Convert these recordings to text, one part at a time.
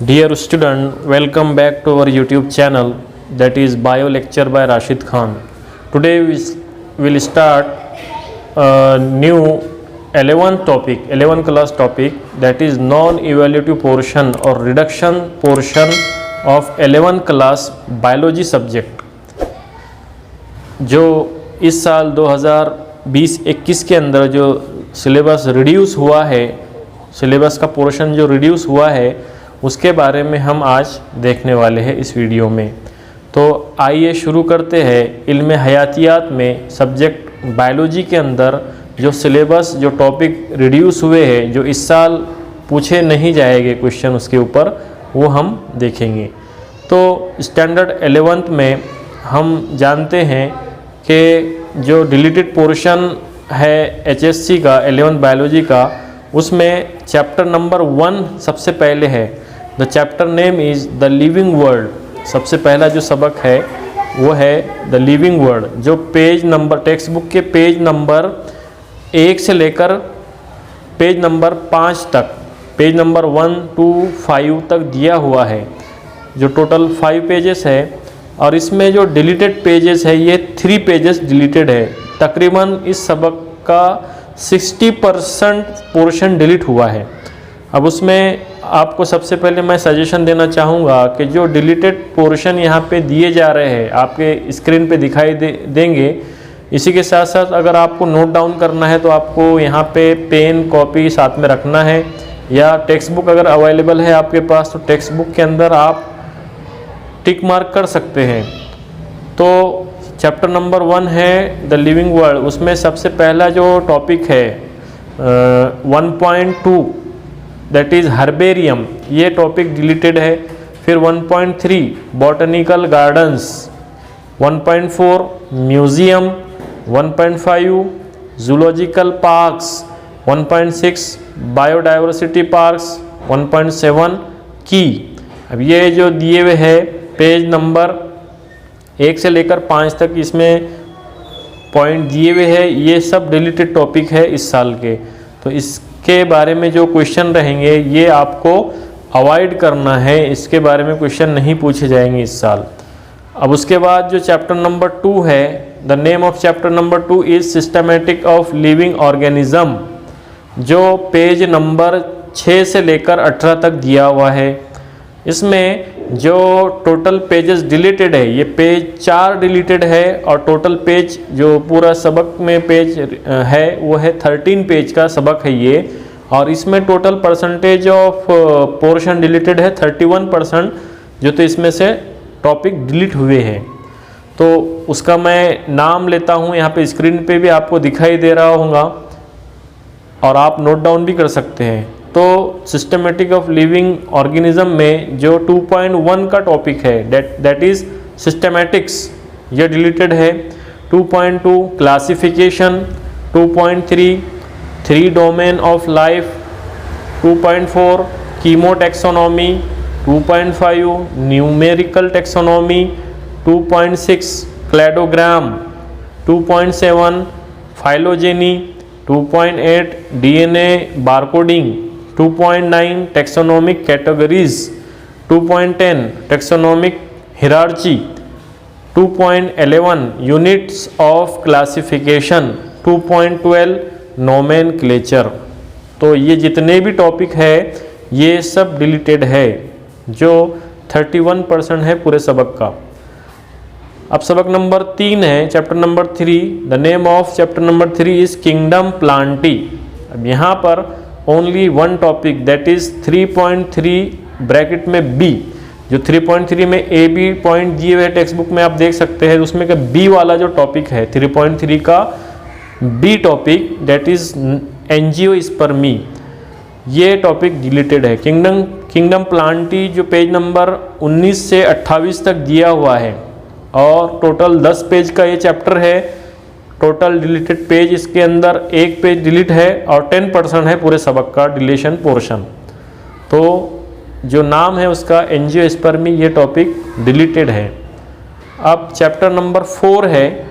Dear student, welcome back to our YouTube channel, that is Bio Lecture by Rashid Khan. Today we will start a new 11th class topic, that is non-evaluative portion or reduction portion of 11th class biology subject, जो इस साल 2020-21 के अंदर जो syllabus reduce हुआ है, syllabus का portion जो रिड्यूस हुआ है उसके बारे में हम आज देखने वाले हैं इस वीडियो में। तो आइए शुरू करते हैं। इल्म हयातियात में सब्जेक्ट बायोलॉजी के अंदर जो सिलेबस जो टॉपिक रिड्यूस हुए हैं, जो इस साल पूछे नहीं जाएंगे क्वेश्चन उसके ऊपर, वो हम देखेंगे। तो स्टैंडर्ड 11th में हम जानते हैं कि जो डिलीटेड पोर्शन है HSC का 11th बायोलॉजी का, उसमें चैप्टर नंबर 1 सबसे पहले है। The chapter name is the living world. सबसे पहला जो सबक है वो है द लिविंग वर्ल्ड, जो पेज नंबर टेक्स्ट बुक के पेज नंबर 1 से लेकर पेज नंबर 5 तक, पेज नंबर 1 to 5 तक दिया हुआ है, जो टोटल 5 पेजेस है। और इसमें जो डिलीटेड पेजेस है ये 3 पेजेस डिलीटेड है। तकरीबन इस सबक का 60% पोर्शन डिलीट हुआ है। अब उसमें आपको सबसे पहले मैं सजेशन देना चाहूँगा कि जो डिलीटेड पोर्शन यहाँ पे दिए जा रहे हैं आपके स्क्रीन पे दिखाई देंगे। इसी के साथ साथ अगर आपको नोट डाउन करना है तो आपको यहाँ पे पेन कॉपी साथ में रखना है, या टेक्स्ट बुक अगर अवेलेबल है आपके पास तो टेक्स्ट बुक के अंदर आप टिक मार्क कर सकते हैं। तो चैप्टर नंबर 1 है द लिविंग वर्ल्ड, उसमें सबसे पहला जो टॉपिक है 1.2 दैट इज़ हर्बेरियम, ये टॉपिक डिलीटेड है। फिर 1.3 botanical gardens, 1.4 museum, 1.5 zoological parks, 1.6 biodiversity parks, 1.7 की। अब ये जो दिए हुए है पेज नंबर 1 से लेकर 5 तक इसमें पॉइंट दिए हुए हैं, ये सब डिलीटेड टॉपिक है इस साल के। तो इसके बारे में जो क्वेश्चन रहेंगे ये आपको अवॉइड करना है, इसके बारे में क्वेश्चन नहीं पूछे जाएंगे इस साल। अब उसके बाद जो चैप्टर नंबर 2 है, the name of chapter number 2 is systematic of living organism, जो पेज नंबर 6 से लेकर 18 तक दिया हुआ है। इसमें जो टोटल पेजेस डिलीटेड है, ये पेज 4 डिलीटेड है, और टोटल पेज जो पूरा सबक में पेज है वो है 13 पेज का सबक है ये। और इसमें total percentage of portion deleted है 31%, जो तो इसमें से टॉपिक डिलीट हुए हैं। तो उसका मैं नाम लेता हूँ, यहाँ पे स्क्रीन पे भी आपको दिखाई दे रहा होगा और आप नोट डाउन भी कर सकते हैं। तो सिस्टमेटिक ऑफ लिविंग ऑर्गेनिज्म में जो 2.1 का टॉपिक है दैट इज़ सिस्टमेटिक्स, ये डिलीटेड है। 2.2 classification, 2.3 3 domain of life, 2.4 कीमोटैक्सोनॉमी, 2.5 numerical taxonomy, 2.6 cladogram, 2.7 phylogeny, 2.8 DNA barcoding, 2.9 taxonomic categories, 2.10 taxonomic hierarchy, 2.11 units of classification, 2.12 nomenclature. तो ये जितने भी टॉपिक है ये सब डिलीटेड है, जो 31% है पूरे सबक का। अब सबक नंबर 3 है chapter number 3, the name of chapter number 3 is kingdom Plantae. अब यहाँ पर only 1 topic that is 3.3 bracket में बी, जो 3.3 में ए बी पॉइंट दिए हुए टेक्स्ट बुक में आप देख सकते हैं, उसमें का बी वाला जो टॉपिक है 3.3 का B topic that is angiospermae, ये टॉपिक डिलीटेड है। किंगडम प्लांटी जो पेज नंबर 19 से 28 तक दिया हुआ है, और टोटल 10 पेज का ये चैप्टर है। टोटल डिलीटेड पेज इसके अंदर 1 पेज डिलीट है, और 10% है पूरे सबक का डिलीशन पोर्शन। तो जो नाम है उसका एंजियोस्पर्मी, ये टॉपिक डिलीटेड है। अब चैप्टर नंबर 4 है,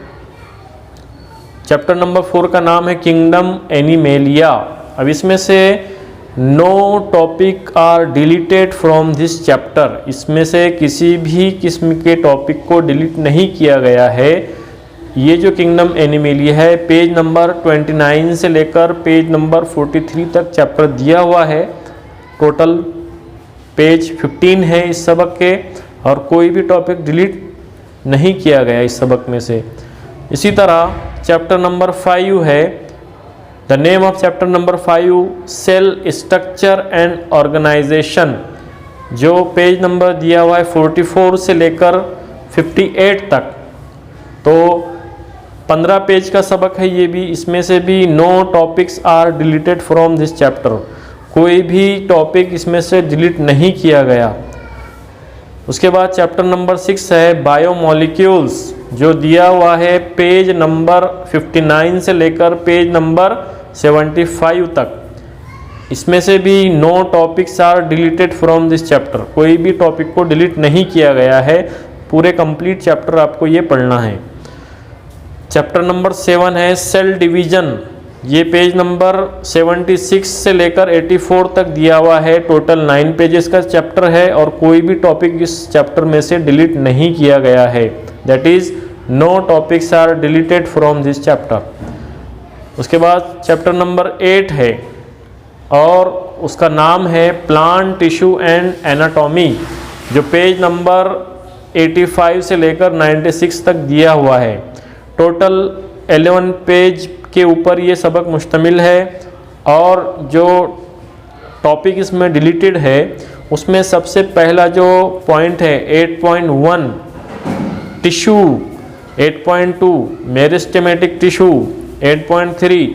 चैप्टर नंबर 4 का नाम है किंगडम एनिमेलिया। अब इसमें से no topic are deleted from this chapter, इसमें से किसी भी किस्म के टॉपिक को डिलीट नहीं किया गया है। ये जो किंगडम एनिमेलिया है पेज नंबर 29 से लेकर पेज नंबर 43 तक चैप्टर दिया हुआ है। टोटल पेज 15 है इस सबक के, और कोई भी टॉपिक डिलीट नहीं किया गया इस सबक में से। इसी तरह चैप्टर नंबर 5 है, the name of chapter number 5 cell structure and organisation, जो पेज नंबर दिया हुआ है 44 से लेकर 58 तक। तो 15 पेज का सबक है ये भी। इसमें से भी no topics are deleted from this chapter, कोई भी टॉपिक इसमें से डिलीट नहीं किया गया। उसके बाद चैप्टर नंबर 6 है बायोमोलिक्यूल्स, जो दिया हुआ है पेज नंबर 59 से लेकर पेज नंबर 75 तक। इसमें से भी no topics are deleted from this chapter, कोई भी टॉपिक को डिलीट नहीं किया गया है। पूरे कंप्लीट चैप्टर आपको ये पढ़ना है। चैप्टर नंबर 7 है सेल डिवीजन, ये पेज नंबर 76 से लेकर 84 तक दिया हुआ है। टोटल 9 पेजेस का चैप्टर है और कोई भी टॉपिक इस चैप्टर में से डिलीट नहीं किया गया है। That is no topics are deleted from this chapter. उसके बाद चैप्टर नंबर 8 है और उसका नाम है प्लांट टिश्यू एंड एनाटॉमी, जो पेज नंबर 85 से लेकर 96 तक दिया हुआ है। टोटल 11 पेज के ऊपर ये सबक मुश्तमिल है, और जो टॉपिक इसमें डिलीटेड है उसमें सबसे पहला जो पॉइंट है 8.1 tissue, 8.2 meristematic tissue, 8.3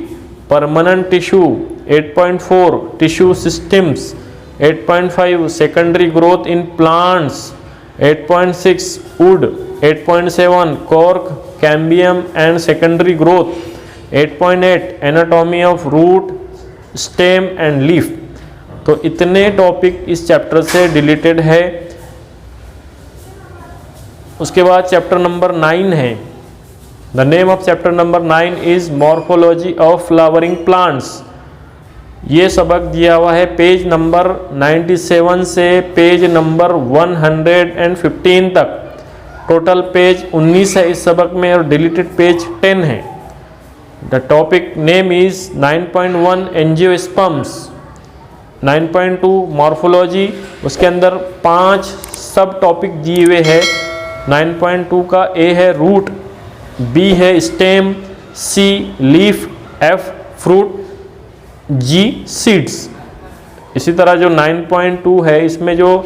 permanent tissue, 8.4 tissue systems, 8.5 secondary growth in plants, 8.6 wood, 8.7 cork cambium and secondary growth, 8.8 anatomy of root stem and leaf. तो इतने टॉपिक इस चैप्टर से डिलीटेड है। उसके बाद चैप्टर नंबर 9 है, the name of chapter number 9 is morphology of flowering plants. ये सबक दिया हुआ है पेज नंबर 97 से पेज नंबर 115 तक। टोटल पेज 19 है इस सबक में और डिलीटेड पेज 10 है। The topic name is 9.1 angiosperms, 9.2 morphology, उसके अंदर 5 सब टॉपिक दिए हुए हैं। 9.2 का ए है रूट, बी है स्टेम, सी लीफ, एफ फ्रूट, जी सीड्स। इसी तरह जो 9.2 है इसमें जो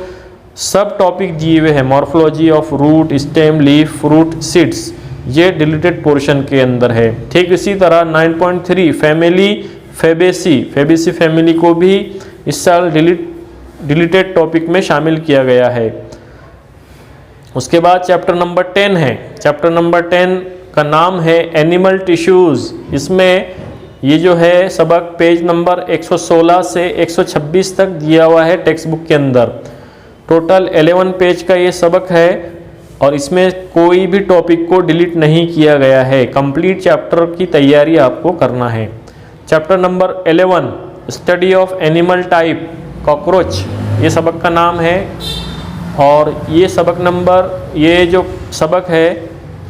सब टॉपिक दिए हुए हैं morphology of root stem leaf fruit seeds, ये डिलीटेड पोर्शन के अंदर है। ठीक इसी तरह 9.3 फैमिली फेबेसी, फेबेसी फैमिली को भी इस साल डिलीटेड टॉपिक में शामिल किया गया है। उसके बाद चैप्टर नंबर 10 है। चैप्टर नंबर 10 का नाम है एनिमल टिश्यूज़। इसमें ये जो है सबक पेज नंबर 116 से 126 तक दिया हुआ है टेक्स्ट बुक के अंदर। टोटल 11 पेज का ये सबक है और इसमें कोई भी टॉपिक को डिलीट नहीं किया गया है। कंप्लीट चैप्टर की तैयारी आपको करना है। Chapter number 11 study of animal type cockroach, ये सबक का नाम है। और ये सबक नंबर, ये जो सबक है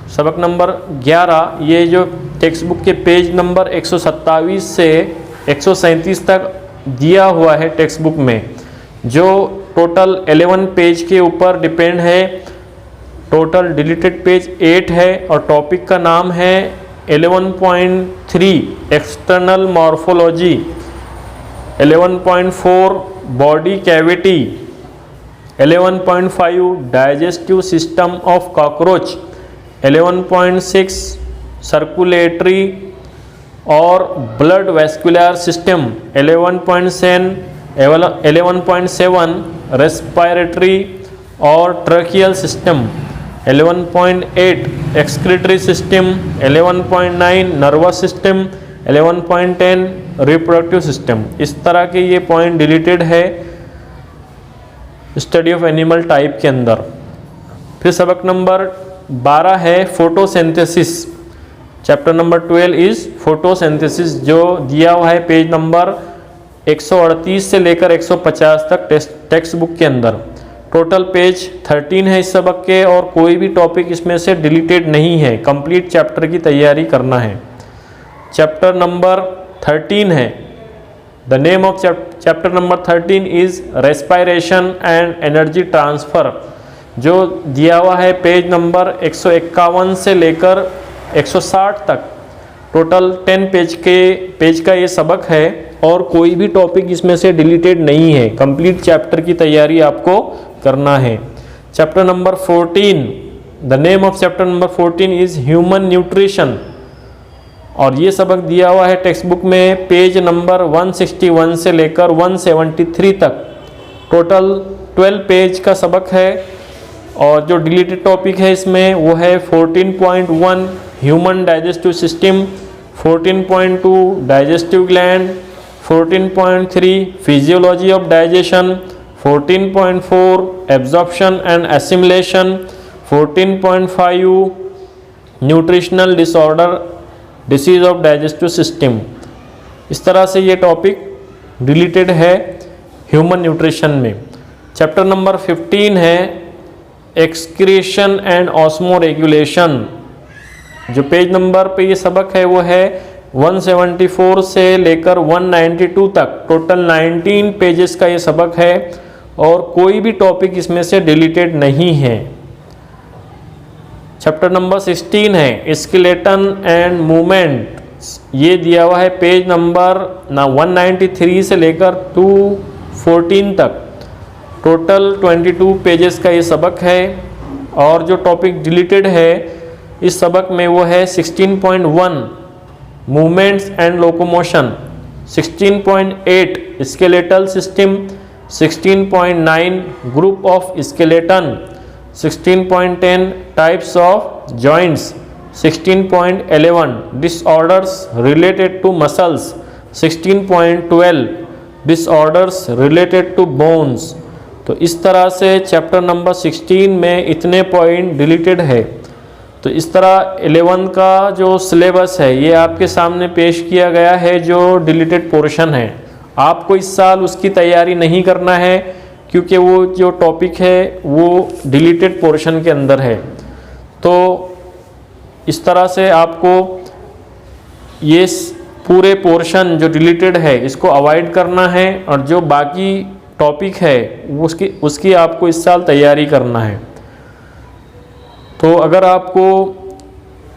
सबक नंबर 11, ये जो टेक्स्ट बुक के पेज नंबर 127 से 137 तक दिया हुआ है टेक्स्ट बुक में, जो टोटल 11 पेज के ऊपर डिपेंड है। टोटल डिलीटेड पेज 8 है और टॉपिक का नाम है 11.3 external morphology, 11.4 body cavity, 11.5 digestive system of cockroach, 11.6 circulatory और ब्लड वैस्कुलर सिस्टम, 11.7 रेस्पिरेटरी और tracheal system, 11.8 excretory system, 11.9 nervous system, 11.10 reproductive system. इस तरह के ये पॉइंट डिलीटेड है स्टडी ऑफ एनिमल टाइप के अंदर। फिर सबक नंबर 12 है photosynthesis. Chapter number 12 is photosynthesis, जो दिया हुआ है पेज नंबर 138 से लेकर 150 तक टेक्स्ट बुक के अंदर। टोटल पेज 13 है इस सबक के, और कोई भी टॉपिक इसमें से डिलीटेड नहीं है। कंप्लीट चैप्टर की तैयारी करना है। चैप्टर नंबर 13 है, the name of chapter number 13 is respiration and energy transfer, जो दिया हुआ है पेज नंबर 151 से लेकर 160 तक। टोटल 10 पेज का ये सबक है, और कोई भी टॉपिक इसमें से डिलीटेड नहीं है। कंप्लीट चैप्टर की तैयारी आपको करना है। Chapter number 14, the name of chapter number 14 is human nutrition, और ये सबक दिया हुआ है टेक्स्ट बुक में पेज नंबर 161 से लेकर 173 तक। टोटल 12 पेज का सबक है, और जो डिलीटेड टॉपिक है इसमें वो है 14.1 human digestive system, 14.2 digestive gland, 14.3 physiology of digestion, 14.4 absorption and assimilation, 14.5 nutritional disorder disease of digestive system. इस तरह से ये टॉपिक रिलेटेड है ह्यूमन न्यूट्रिशन में। चैप्टर नंबर 15 है एक्सक्रीशन एंड ऑस्मो रेगुलेशन। जो पेज नंबर पे ये सबक है वो है 174 से लेकर 192 तक। टोटल 19 पेजेस का ये सबक है, और कोई भी टॉपिक इसमें से डिलीटेड नहीं है। चैप्टर नंबर 16 है स्केलेटन एंड मूवमेंट। ये दिया हुआ है पेज नंबर 193 से लेकर 214 तक। टोटल 22 पेजेस का ये सबक है, और जो टॉपिक डिलीटेड है इस सबक में वो है 16.1 movements and locomotion, 16.8 skeletal system, 16.9 group of skeleton, 16.10 types of joints, 16.11 disorders related to muscles, 16.12 disorders related to bones. तो इस तरह से चैप्टर नंबर 16 में इतने पॉइंट डिलीटेड है। तो इस तरह 11 का जो सिलेबस है ये आपके सामने पेश किया गया है, जो डिलीटेड पोर्शन है। आपको इस साल उसकी तैयारी नहीं करना है, क्योंकि वो जो टॉपिक है वो डिलीटेड पोर्शन के अंदर है। तो इस तरह से आपको ये पूरे पोर्शन जो डिलीटेड है इसको अवॉइड करना है, और जो बाकी टॉपिक है उसकी आपको इस साल तैयारी करना है। तो अगर आपको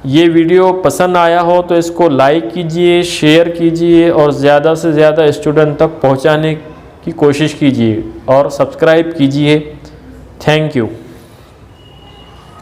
ये वीडियो पसंद आया हो तो इसको लाइक कीजिए, शेयर कीजिए, और ज़्यादा से ज़्यादा स्टूडेंट तक पहुंचाने की कोशिश कीजिए, और सब्सक्राइब कीजिए। Thank you.